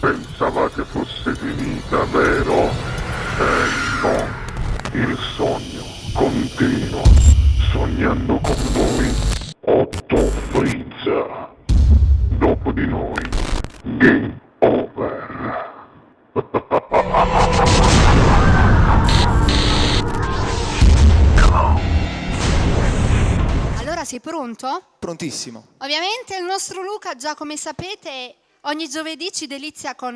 Pensavate fosse finita, vero? No, il sogno continua, sognando con voi, Otto Frizza. Dopo di noi, game over. Allora sei pronto? Prontissimo. Ovviamente il nostro Luca, già come sapete, ogni giovedì ci delizia con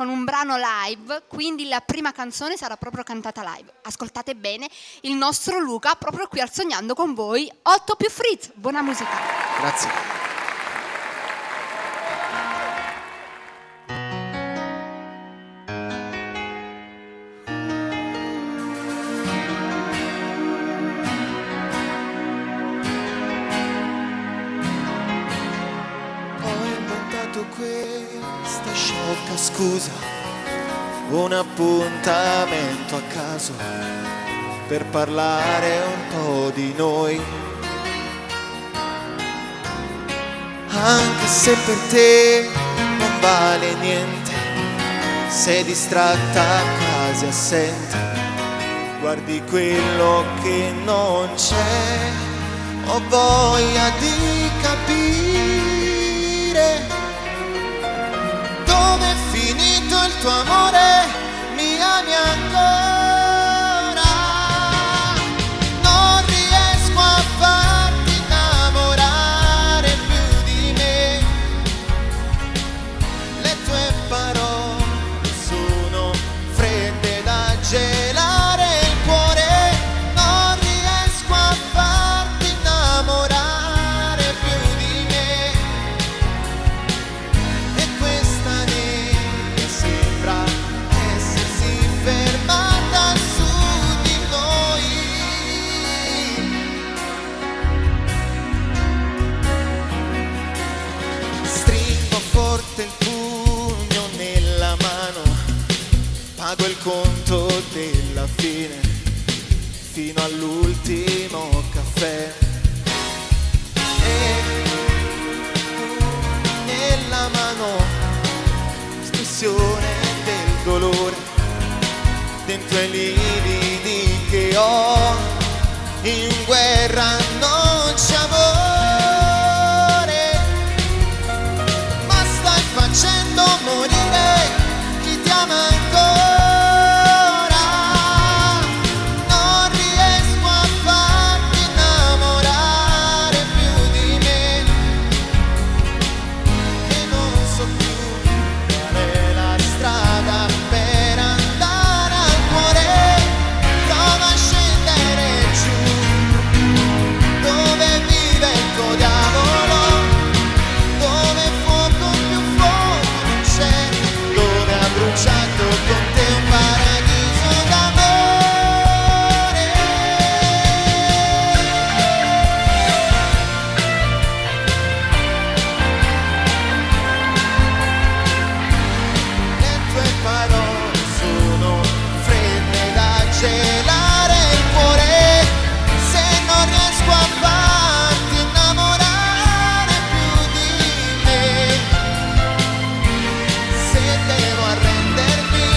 un brano live, quindi la prima canzone sarà proprio cantata live. Ascoltate bene, il nostro Luca proprio qui al Sognando con voi, 8 più Frizz. Buona musica. Grazie. Ho inventato questa sciocca scusa, un appuntamento a caso per parlare un po' di noi. Anche se per te non vale niente, sei distratta, quasi assente, guardi quello che non c'è, ho voglia di capire dove è finito il tuo amore, mi ami ancora, non riesco a farti innamorare più di me, le tue parole sono fredde da gelare il cuore, non riesco a farti innamorare più di me, e questa nebbia sembra essersi fermata su di noi. Stringo forte il pugno nella mano, pago il conto della fine, fino all'ultimo caffè. E nella mano espressione del dolore, dentro ai lividi che ho, in guerra non c'è amore, ma stai facendo morire chi ti ama ancora, non riesco a farti innamorare più di me, e non so più qual è la strada per andare al cuore, prova a scendere giù, dove vive il tuo diavolo, dove fuoco più fuoco non c'è, dove ha bruciato con te un paradiso d'amore. Le tue parole sono fredde da gelare il cuore, se non riesco a farti innamorare più di me, se devo arrendermi,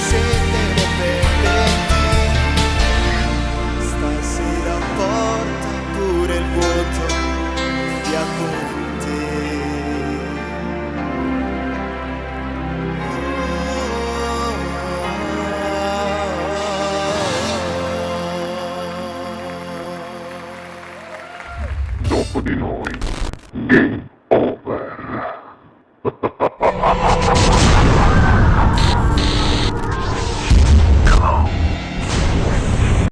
se devo perderti, stasera porta pure il vuoto di appunti. Dopo di noi, game over.